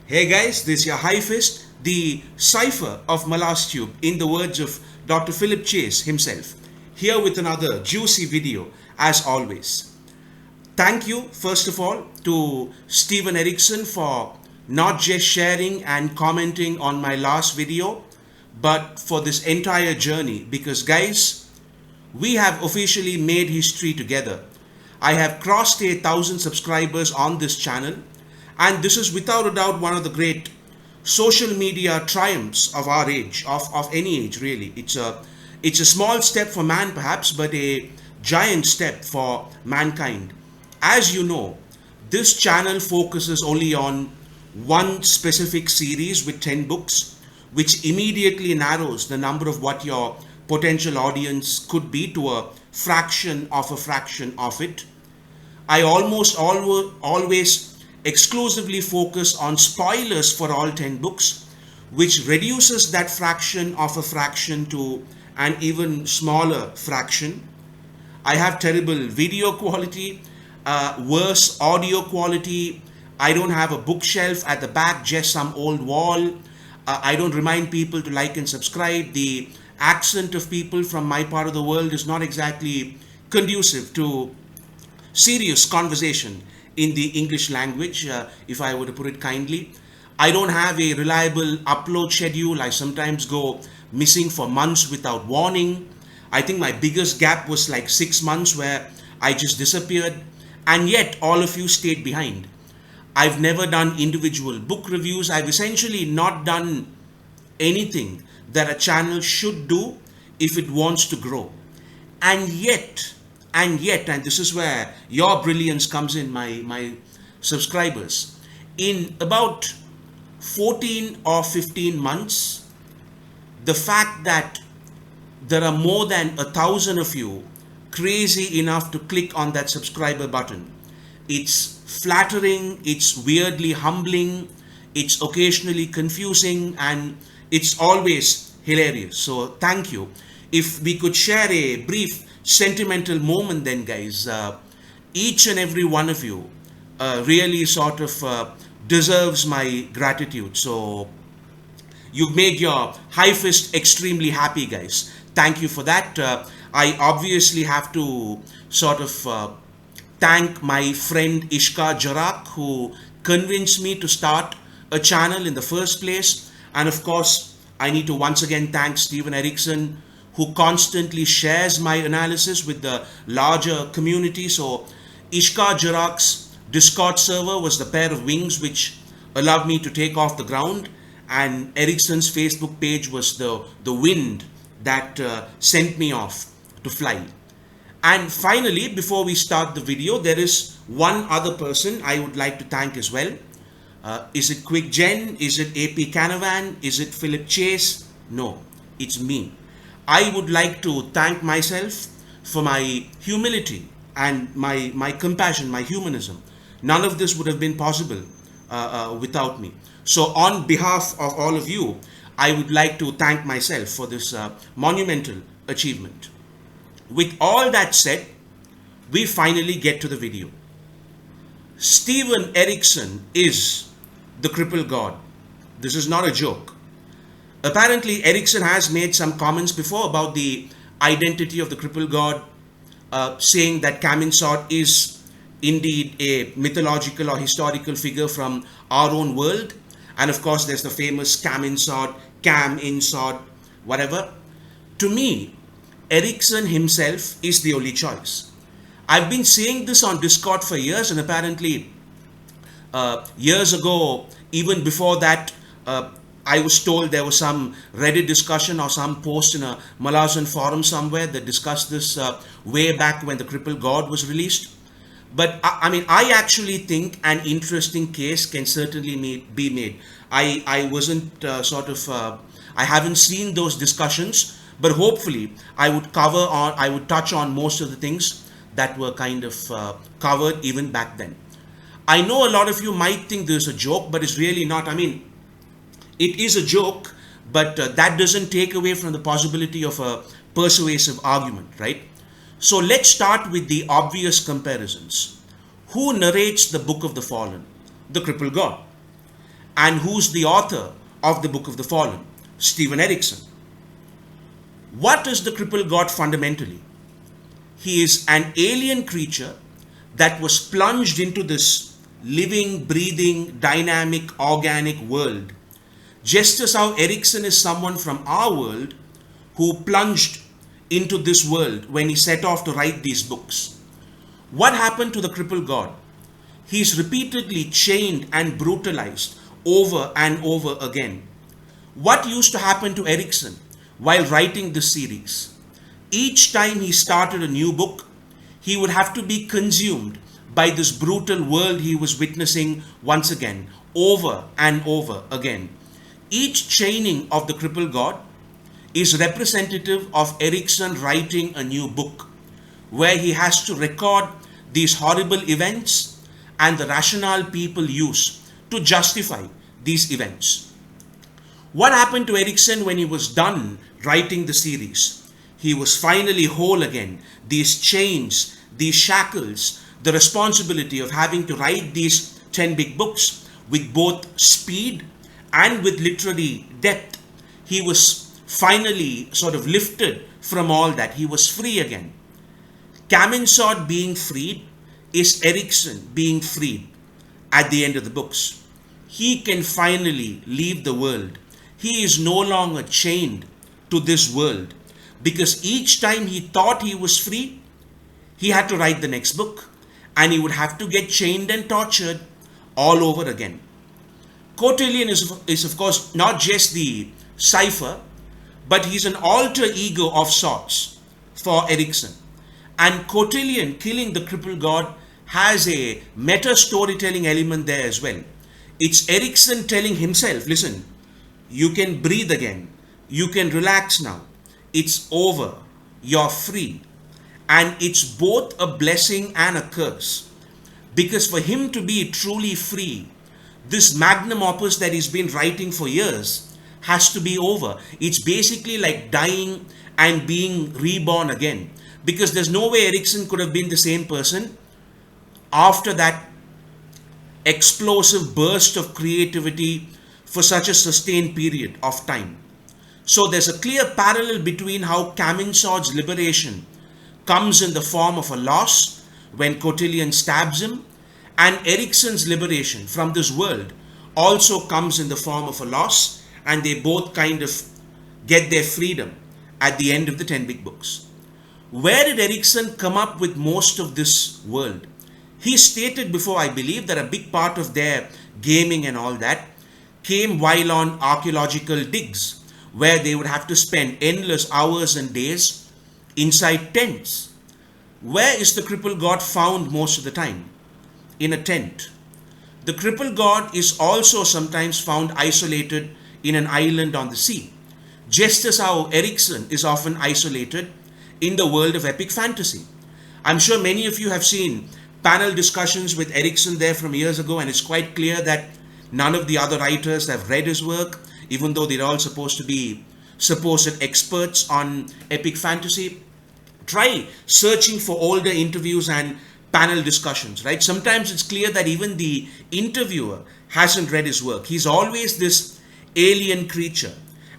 Hey guys, this is your High Fist, the cipher of Malas Tube, in the words of Dr. Philip Chase himself, here with another juicy video as always. Thank you, first of all, to Stephen Erikson for not just sharing and commenting on my last video, but for this entire journey because, guys, we have officially made history together. I have crossed 1,000 subscribers on this channel, and this is without a doubt one of the great social media triumphs of our age, of any age really. It's a small step for man perhaps, but a giant step for mankind. As you know, this channel focuses only on one specific series with 10 books, which immediately narrows the number of what your potential audience could be to a fraction of it. I almost always exclusively focus on spoilers for all 10 books, which reduces that fraction of a fraction to an even smaller fraction. I have terrible video quality, worse audio quality. I don't have a bookshelf at the back, just some old wall. I don't remind people to like and subscribe. The accent of people from my part of the world is not exactly conducive to serious conversation in the English language, if I were to put it kindly. I don't have a reliable upload schedule. I sometimes go missing for months without warning. I think my biggest gap was like 6 months where I just disappeared, and yet all of you stayed behind. I've never done individual book reviews. I've essentially not done anything that a channel should do if it wants to grow. And yet, and this is where your brilliance comes in, my subscribers. In about 14 or 15 months, the fact that there are more than 1,000 of you crazy enough to click on that subscriber button, it's flattering, it's weirdly humbling, it's occasionally confusing, and it's always hilarious. So thank you. If we could share a brief sentimental moment then, guys, each and every one of you really sort of deserves my gratitude. So you've made your High Fist extremely happy, guys. Thank you for that. I obviously have to sort of thank my friend Ishka Jarak, who convinced me to start a channel in the first place. And of course, I need to once again thank Stephen Erikson, who constantly shares my analysis with the larger community. So Ishka Jarak's Discord server was the pair of wings which allowed me to take off the ground, and Erikson's Facebook page was the wind that sent me off to fly. And finally, before we start the video, there is one other person I would like to thank as well. Is it Quick Gen? Is it AP Canavan? Is it Philip Chase? No, it's me. I would like to thank myself for my humility and my compassion, my humanism. None of this would have been possible without me. So on behalf of all of you, I would like to thank myself for this monumental achievement. With all that said, we finally get to the video. Stephen Erikson is the Crippled God. This is not a joke. Apparently, Erikson has made some comments before about the identity of the Crippled God, saying that Kaminsod is indeed a mythological or historical figure from our own world. And of course, there's the famous Kaminsod, Kaminsod, whatever. To me, Erikson himself is the only choice. I've been saying this on Discord for years, and apparently years ago, even before that, I was told there was some Reddit discussion or some post in a Malasan forum somewhere that discussed this way back when the Crippled God was released. But I mean, I actually think an interesting case can certainly be made. I wasn't I haven't seen those discussions, but hopefully I would touch on most of the things that were kind of covered even back then. I know a lot of you might think this is a joke, but it's really not. I mean, it is a joke, but that doesn't take away from the possibility of a persuasive argument, right? So let's start with the obvious comparisons. Who narrates the Book of the Fallen? The Crippled God. and who's the author of the Book of the Fallen? Stephen Erikson. What is the crippled God fundamentally? He is an alien creature that was plunged into this living, breathing, dynamic, organic world. Just as how Erikson is someone from our world who plunged into this world when he set off to write these books. What happened to the crippled God? He is repeatedly chained and brutalized over and over again. What used to happen to Erikson while writing this series? Each time he started a new book, he would have to be consumed by this brutal world he was witnessing once again, over and over again. Each chaining of the crippled God is representative of Erikson writing a new book, where he has to record these horrible events and the rationale people use to justify these events. What happened to Erikson when he was done writing the series? He was finally whole again. These chains, these shackles, the responsibility of having to write these 10 big books with both speed and with literary depth. He was finally sort of lifted from all that. He was free again. Kaminsod being freed is Erikson being freed at the end of the books. He can finally leave the world. He is no longer chained to this world, because each time he thought he was free, he had to write the next book, and he would have to get chained and tortured all over again. Cotillion is of course not just the cipher, but he's an alter ego of sorts for Erikson. And Cotillion killing the crippled God has a meta storytelling element there as well. It's Erikson telling himself, listen, you can breathe again, you can relax now, it's over, you're free. And it's both a blessing and a curse, because for him to be truly free, this magnum opus that he's been writing for years has to be over. It's basically like dying and being reborn again, because there's no way Erikson could have been the same person after that explosive burst of creativity for such a sustained period of time. So there's a clear parallel between how Kaminsod's liberation comes in the form of a loss when Cotillion stabs him, and Erikson's liberation from this world also comes in the form of a loss, and they both kind of get their freedom at the end of the 10 big books. Where did Erikson come up with most of this world? He stated before, I believe, that a big part of their gaming and all that came while on archaeological digs, where they would have to spend endless hours and days inside tents. Where is the crippled God found most of the time? In a tent. The crippled God is also sometimes found isolated in an island on the sea, just as how Erikson is often isolated in the world of epic fantasy. I'm sure many of you have seen panel discussions with Erikson there from years ago, and it's quite clear that none of the other writers have read his work, even though they're all supposed to be supposed experts on epic fantasy. Try searching for older interviews and panel discussions, right? Sometimes it's clear that even the interviewer hasn't read his work. He's always this alien creature,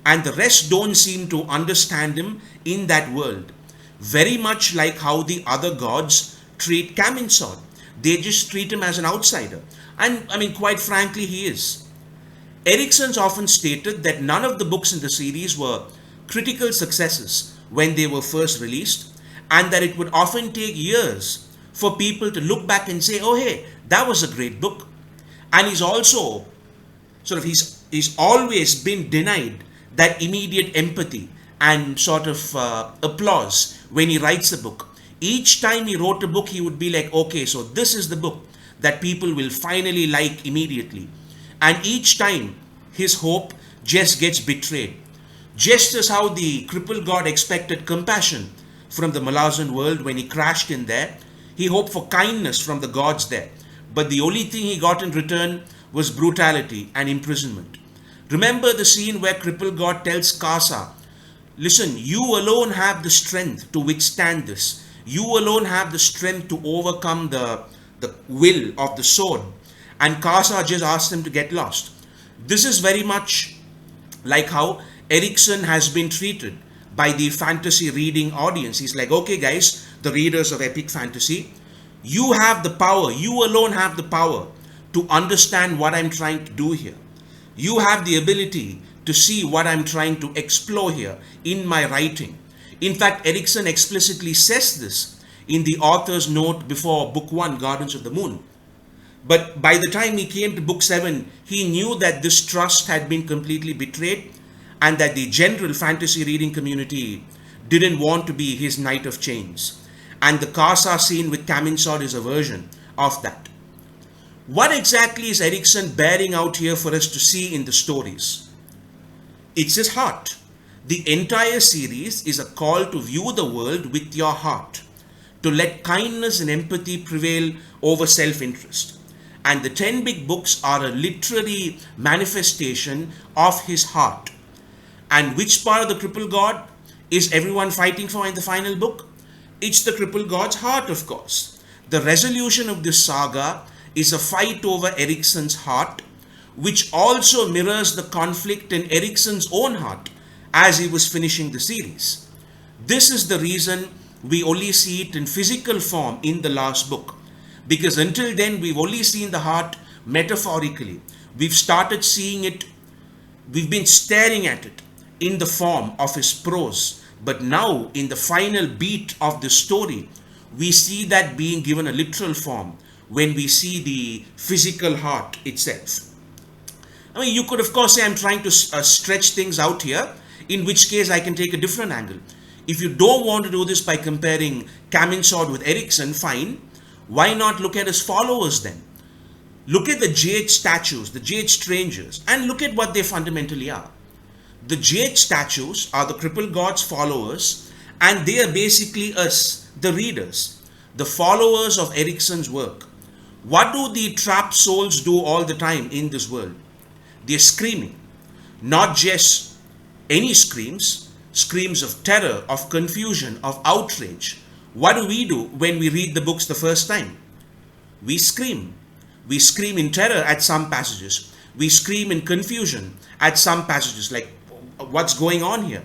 and the rest don't seem to understand him in that world. Very much like how the other gods treat Kaminsod. They just treat him as an outsider. And I mean, quite frankly, he is. Erikson's often stated that none of the books in the series were critical successes when they were first released, and that it would often take years for people to look back and say, oh hey, that was a great book. And he's also he's always been denied that immediate empathy and sort of applause when he writes a book. Each time he wrote a book, he would be like, okay, so this is the book that people will finally like immediately. And each time his hope just gets betrayed. Just as how the crippled God expected compassion from the Malazan world when he crashed in there, he hoped for kindness from the gods there. But the only thing he got in return was brutality and imprisonment. Remember the scene where crippled God tells Kasa, listen, you alone have the strength to withstand this. You alone have the strength to overcome the will of the sword. And Kasa just asked him to get lost. This is very much like how Erikson has been treated by the fantasy reading audience. He's like, okay guys, the readers of epic fantasy, you have the power, you alone have the power to understand what I'm trying to do here. You have the ability to see what I'm trying to explore here in my writing. In fact, Erikson explicitly says this in the author's note before book 1, Gardens of the Moon. But by the time he came to book 7, he knew that this trust had been completely betrayed and that the general fantasy reading community didn't want to be his knight of chains. And the Casa scene with Kaminsod is a version of that. What exactly is Erikson bearing out here for us to see in the stories? It's his heart. The entire series is a call to view the world with your heart, to let kindness and empathy prevail over self-interest. And the 10 big books are a literary manifestation of his heart. And which part of the Crippled God is everyone fighting for in the final book? It's the Crippled God's heart, of course. The resolution of this saga is a fight over Erikson's heart, which also mirrors the conflict in Erikson's own heart as he was finishing the series. This is the reason we only see it in physical form in the last book, because until then we've only seen the heart metaphorically. We've started seeing it, we've been staring at it in the form of his prose, but now in the final beat of the story we see that being given a literal form when we see the physical heart itself. I mean, you could of course say I'm trying to stretch things out here, in which case I can take a different angle. If you don't want to do this by comparing Kaminsod with Erikson, fine. Why not look at his followers then? Look at the Jade statues, the Jade strangers, and look at what they fundamentally are. The Jade statues are the Crippled God's followers, and they are basically us, the readers, the followers of Erikson's work. What do the trapped souls do all the time in this world? They're screaming. Not just any screams, screams of terror, of confusion, of outrage. What do we do when we read the books the first time? We scream. We scream in terror at some passages. We scream in confusion at some passages, like, what's going on here?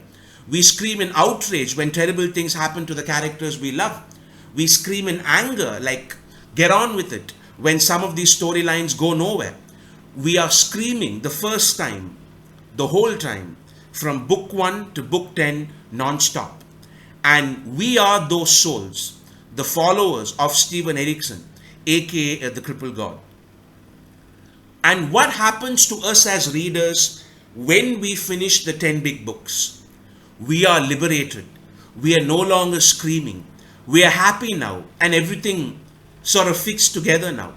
We scream in outrage when terrible things happen to the characters we love. We scream in anger, like, get on with it, when some of these storylines go nowhere. We are screaming the first time, the whole time, from book 1 to book 10 non-stop. And we are those souls, the followers of Stephen Erikson, aka the Crippled God. And what happens to us as readers when we finish the 10 big books? We are liberated. We are no longer screaming. We are happy now, and everything sort of fixed together now.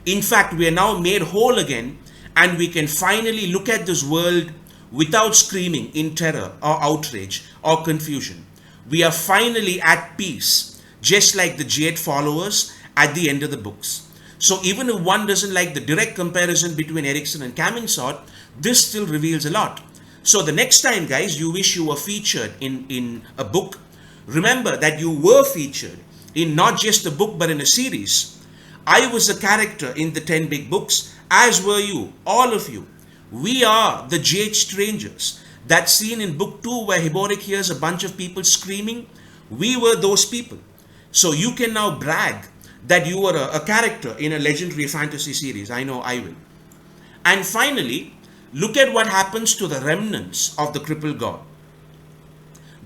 In fact, we are now made whole again, and we can finally look at this world without screaming in terror or outrage or confusion. We are finally at peace, just like the Jade followers at the end of the books. So even if one doesn't like the direct comparison between Erikson and Kaminsod, this still reveals a lot. So the next time, guys, you wish you were featured in a book, remember that you were featured in not just a book but in a series. I was a character in the 10 big books, as were you, all of you. We are the Jade strangers. That scene in book 2 where Hiborik hears a bunch of people screaming, we were those people. So you can now brag that you were a character in a legendary fantasy series. I know I will. And finally, look at what happens to the remnants of the Crippled God.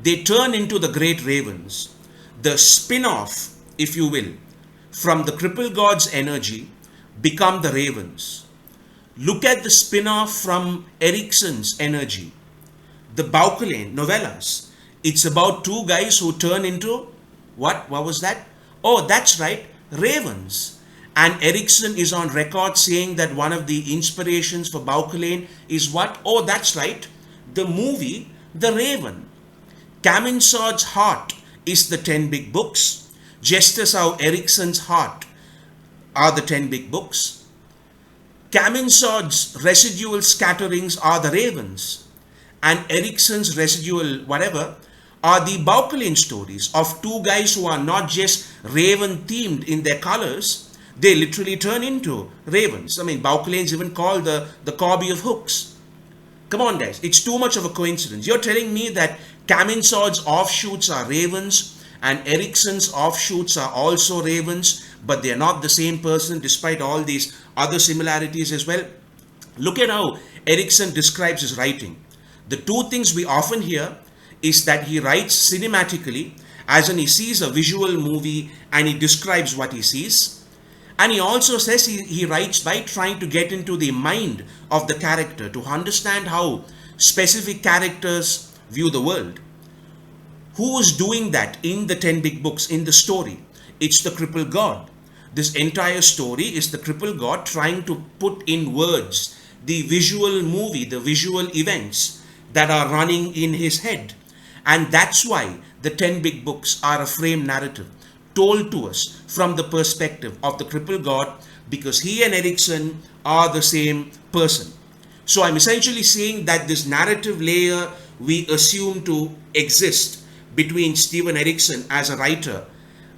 They turn into the great ravens, the spin-off, if you will, from the Crippled God's energy, become the ravens. Look at the spin-off from Erikson's energy, the Baukelane novellas. It's about two guys who turn into, what was that? Oh, that's right, ravens. And Erikson is on record saying that one of the inspirations for Baukelane is what? Oh, that's right, the movie The Raven. Kaminsod's heart is the 10 big books, just as how Erikson's heart are the 10 big books. Kaminsod's residual scatterings are the ravens, and Erikson's residual whatever are the Baukelane stories of two guys who are not just raven themed in their colors, They literally turn into ravens. I mean, Bauculane's even called the Corby of hooks. Come on, guys. It's too much of a coincidence. You're telling me that Kaminsod's offshoots are ravens and Erikson's offshoots are also ravens, but they're not the same person despite all these other similarities as well. Look at how Erikson describes his writing. The two things we often hear is that he writes cinematically, as in he sees a visual movie and he describes what he sees. And he also says he writes by trying to get into the mind of the character to understand how specific characters view the world. Who is doing that in the 10 big books, in the story? It's the Crippled God. This entire story is the Crippled God trying to put in words the visual movie, the visual events that are running in his head. And that's why the 10 big books are a frame narrative told to us from the perspective of the Crippled God, because he and Erikson are the same person. So I'm essentially saying that this narrative layer we assume to exist between Stephen Erikson as a writer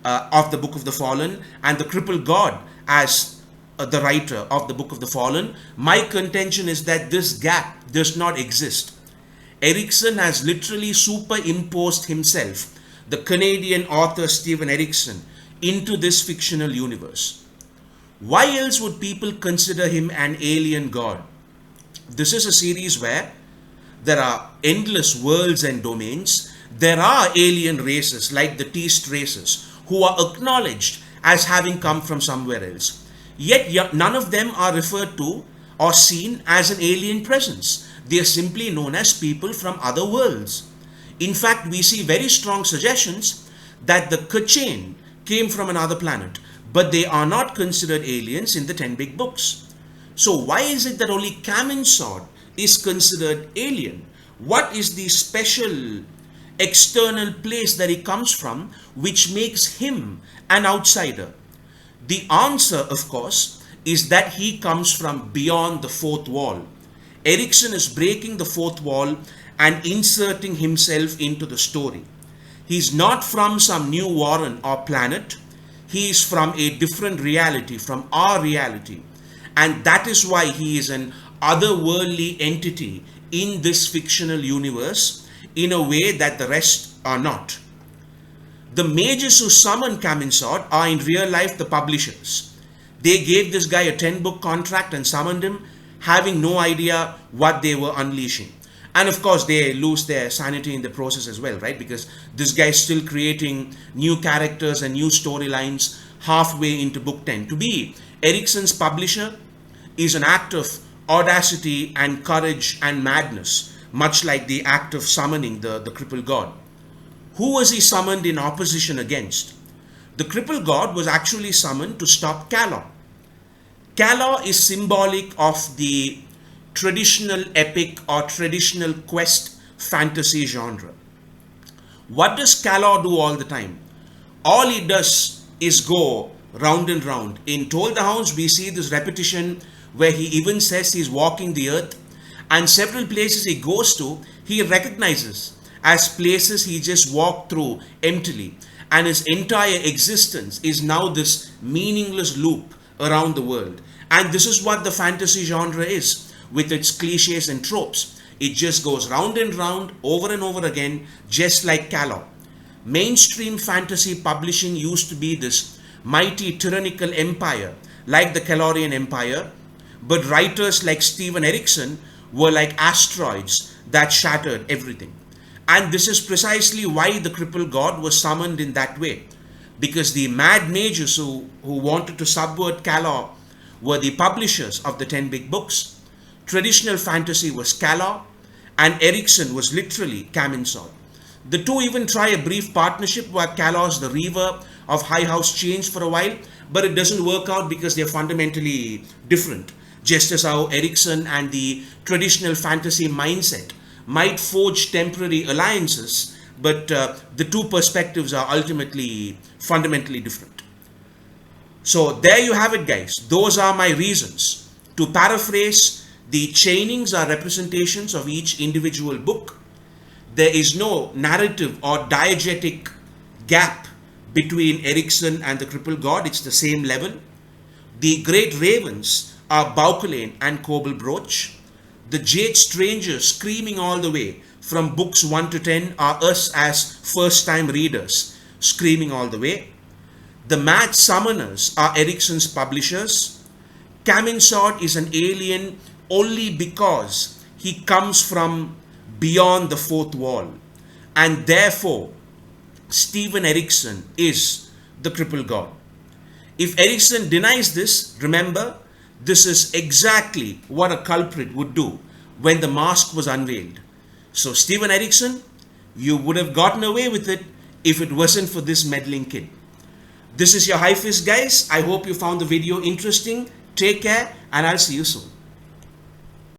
of the Book of the Fallen and the Crippled God as the writer of the Book of the Fallen, my contention is that this gap does not exist. Erikson has literally superimposed himself, the Canadian author Stephen Erikson, into this fictional universe. Why else would people consider him an alien god? This is a series where there are endless worlds and domains. There are alien races like the Teist races who are acknowledged as having come from somewhere else. Yet none of them are referred to or seen as an alien presence. They are simply known as people from other worlds. In fact, we see very strong suggestions that the Kachin came from another planet, but they are not considered aliens in the 10 big books. So why is it that only Kaminsod is considered alien? What is the special external place that he comes from which makes him an outsider? The answer, of course, is that he comes from beyond the fourth wall. Erikson is breaking the fourth wall and inserting himself into the story. He's not from some new Warren or planet. He is from a different reality, from our reality. And that is why he is an otherworldly entity in this fictional universe in a way that the rest are not. The mages who summoned Kaminsod are in real life the publishers. They gave this guy a 10-book contract and summoned him, having no idea what they were unleashing. And of course, they lose their sanity in the process as well, right? Because this guy is still creating new characters and new storylines halfway into book 10. To be Erikson's publisher is an act of audacity and courage and madness, much like the act of summoning the Crippled God. Who was he summoned in opposition against? The Crippled God was actually summoned to stop Kalaw. Kalaw is symbolic of the traditional epic or traditional quest fantasy genre. What does Kalaw do all the time? All he does is go round and round. In Toll the Hounds, we see this repetition where he even says he's walking the earth, and several places he goes to, he recognizes as places he just walked through emptily, and his entire existence is now this meaningless loop around the world. And this is what the fantasy genre is, with its cliches and tropes. It just goes round and round, over and over again, just like Kalaw. Mainstream fantasy publishing used to be this mighty tyrannical empire, like the Kalorian Empire, but writers like Stephen Erikson were like asteroids that shattered everything. And this is precisely why the Crippled God was summoned in that way. Because the mad mages who wanted to subvert Kalaw were the publishers of the 10 big books. Traditional fantasy was Kalaw, and Erikson was literally Kaminsod. The two even try a brief partnership where Kalaw is the reaver of High House Chains for a while, but it doesn't work out because they're fundamentally different. Just as how Erikson and the traditional fantasy mindset might forge temporary alliances, but the two perspectives are ultimately fundamentally different. So there you have it, guys. Those are my reasons. To paraphrase, the chainings are representations of each individual book. There is no narrative or diegetic gap between Erikson and the Crippled God. It's the same level. The great ravens are Baukelane and Coble Broach. The jade strangers screaming all the way from books 1 to 10 are us as first time readers screaming all the way. The mad summoners are Erikson's publishers. Kaminsod is an alien only because he comes from beyond the fourth wall, and therefore Stephen Erikson is the Crippled God. If Erikson denies this, remember, this is exactly what a culprit would do when the mask was unveiled. So Stephen Erikson, you would have gotten away with it if it wasn't for this meddling kid. This is your High Fist, guys. I hope you found the video interesting. Take care, and I'll see you soon.